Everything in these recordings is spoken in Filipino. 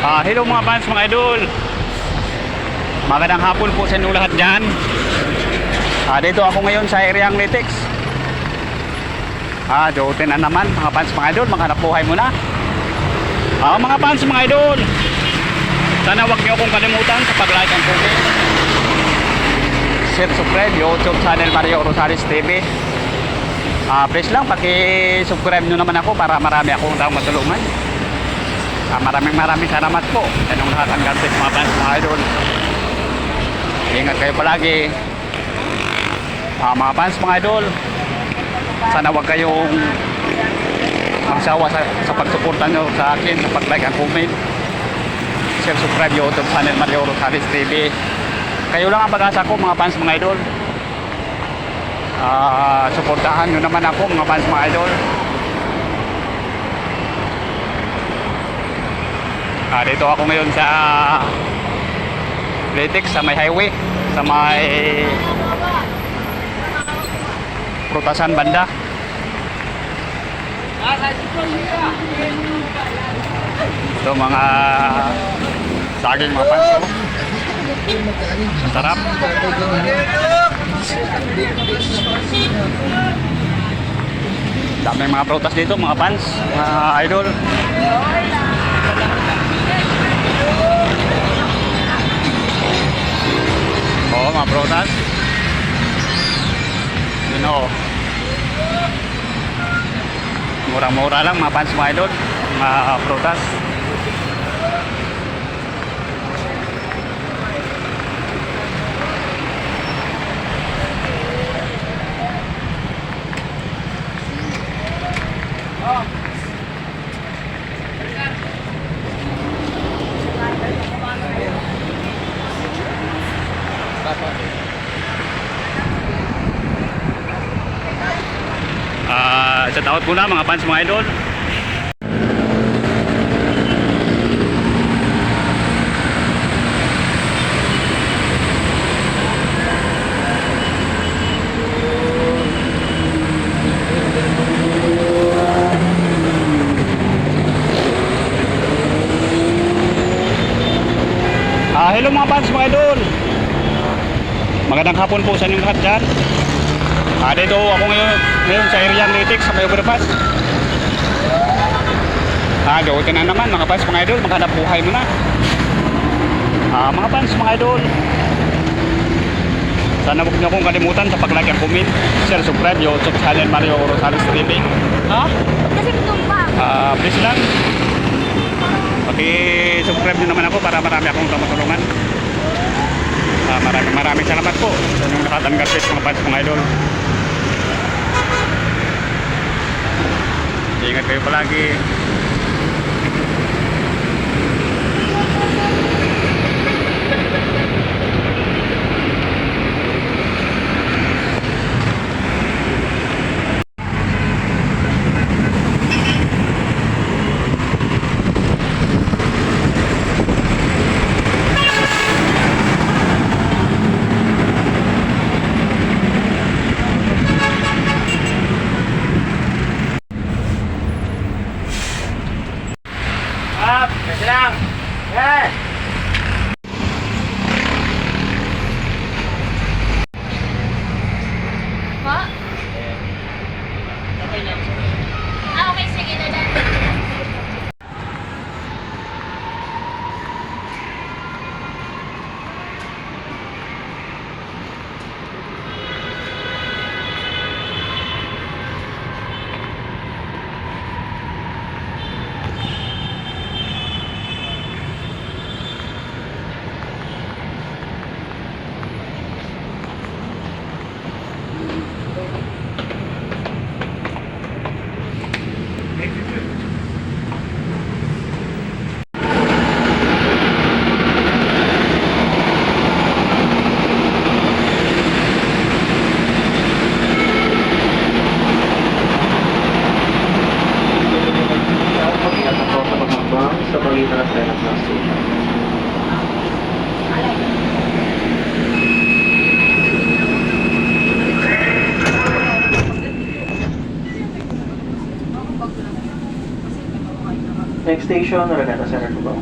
Hello mga fans, mga idol. Magandang hapon po sa inyo lahat dyan. Dito ako ngayon sa area ng Litex. Dutin na naman mga fans, mga idol. Maghanap buhay muna. Mga fans, mga idol, sana wag niyo akong kalimutan sa pag-like and comment. Share, subscribe YouTube channel Mario Rosales TV. Please lang paki-subscribe nyo naman ako para marami akong taong matulungan. Maraming salamat po sa inyong lahat. Hanggang sa mga fans, mga idol, ingat kayo palagi. Mga fans, mga idol, sana wag kayong magsawa sa pagsuporta nyo sa akin, sa pag-like and comment. Share, subscribe YouTube channel Mario Rosales TV. Kayo lang ang pag-asa ko mga fans, mga idol. Suportahan nyo naman ako mga fans, mga idol. Dito ako ngayon sa Litex, sa may highway, sa may Prutasan banda. Ito mga saging mga panso. Sarap. Daming mga prutas dito mga fans, mga idol. Mga prutas. Murang-mura lang mga fans, mga idol, mga prutas. Shout out muna mga fans, mga idol. Hello mga fans, mga idol. Magandang hapon po sa inyong lahat dyan. Dito ako ngayon sa area ng Litex, sa may overpass. Dutin na naman mga fans, mga idol. Maghanap buhay mo na. Mga fans, mga idol, sana huwag niyo akong kalimutan sa pag-like and comment. Share, subscribe YouTube channel Mario Rosales TV. Kasi tumpa. Please lang paki-subscribe nyo naman ako para marami akong matulungan. Maraming salamat po sa inyong lahat. Hanggang sa mga fans, mga idol. Ingat kayo palagi. Kasi lang. Yes. Pa? Okay lang. Okay, sige na lang. Next station, Naragata Center po ba?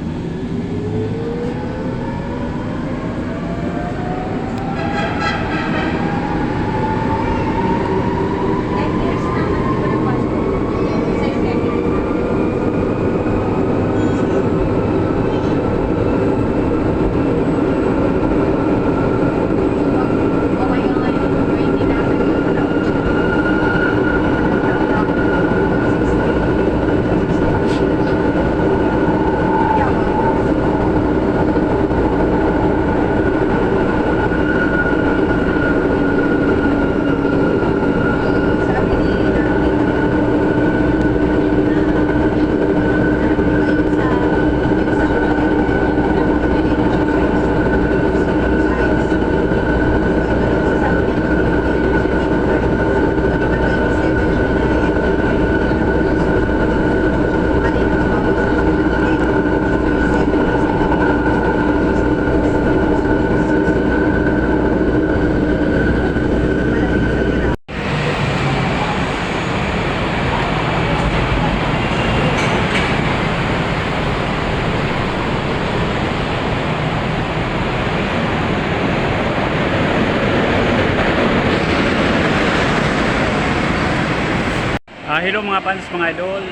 Hello mga fans, mga idol.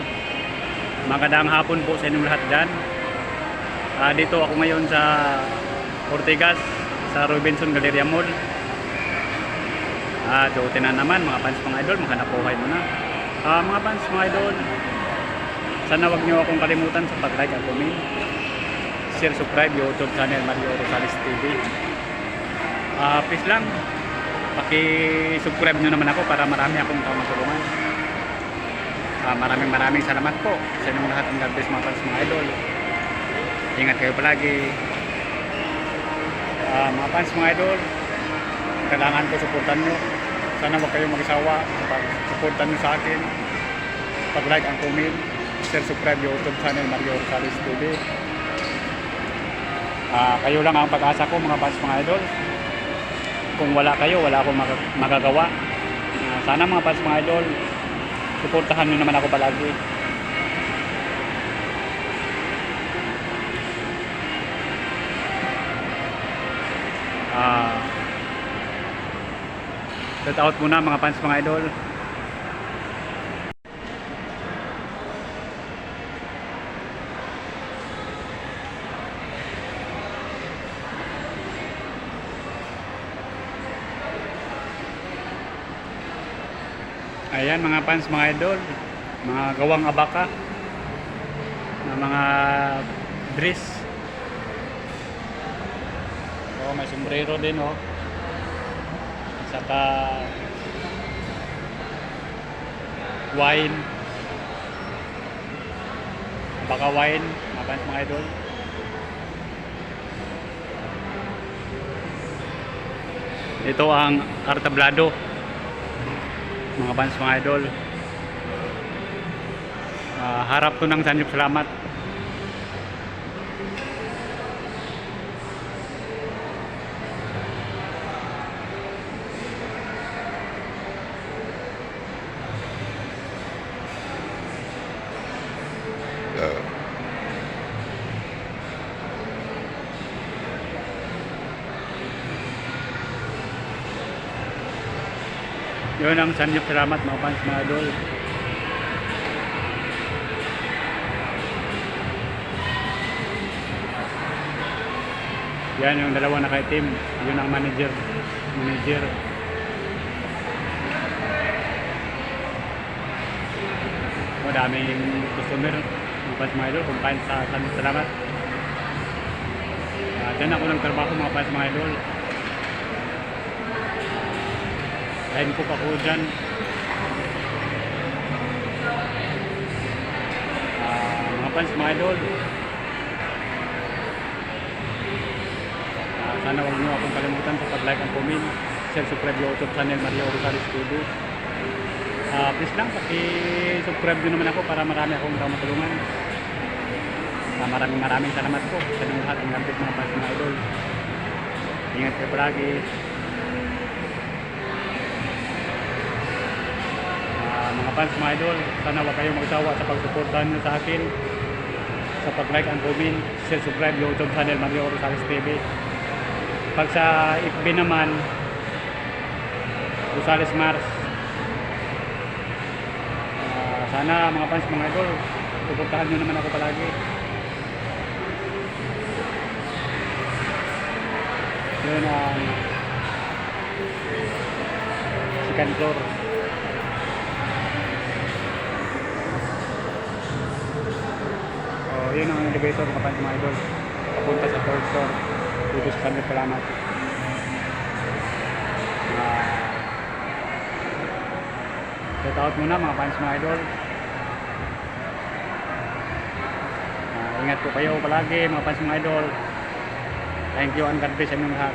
Magandang hapon po sa inyong lahat dyan. Dito ako ngayon sa Ortigas, sa Robinson Galleria Mall. Dutin na naman mga fans, mga idol. Maghanap buhay mo na. Mga fans, mga idol, sana wag niyo akong kalimutan sa pag-like at comment, share, subscribe YouTube channel Mario Rosales TV. Please lang, paki-subscribe nyo naman ako para marami akong matulungan. Maraming salamat po sa inyong lahat ng God bless mga fans, mga idol. Ingat kayo palagi. Mga fans, mga idol, kailangan ko suportan nyo. Sana wag kayong mag-isawa sa pag-suportan nyo sa akin, pag-like and comment, share, subscribe YouTube channel Mario Rosales TV. Kayo lang ang pag-asa ko mga fans, mga idol. Kung wala kayo, wala akong magagawa. Sana mga fans, mga idol, suportahan nyo naman ako palagi. Shout out muna mga fans, mga idol. Ayan mga fans, mga idol, mga gawang abaka na mga dress. May sombrero din saka wine, abaka wine mga fans, mga idol. Ito ang artablado mga fans, mga idol. Harap to ng Sanjop Salamat. Yun ang Sanjop Salamat mga fans, mga idol. Yan yung dalawa naka-team. Yun ang manager. Madaming customer mga fans, mga idol, kung kain sa Sanjop Salamat. Dyan ako nagtrabaho mga fans, mga idol. Line ko pa ko dyan. Mga fans, mga idol, sana huwag nyo akong kalimutan sa pag-like and comment, share, subscribe YouTube channel Mario Rosales TV. Please lang, paki-subscribe nyo naman ako para marami akong matulungan. Maraming salamat po sa inyong lahat ng lampit mga fans, mga idol. Ingat kayo palagi. Mga fans, mga idol, sana wag kayong magsawa sa pagsuportahan nyo sa akin, sa pag-like and comment, share, subscribe YouTube channel Mario Rosales TV. Pag sa FB naman, Rosales Mars. Sana mga fans, mga idol, suportahan nyo naman ako palagi. Yun ang second floor. Yun ang elevator mga fans, mga idol, papunta sa third floor dito sa Sanjop Salamat. Shout out muna mga fans, mga idol. Ingat po kayo palagi mga fans, mga idol. Thank you and God bless sa inyong lahat.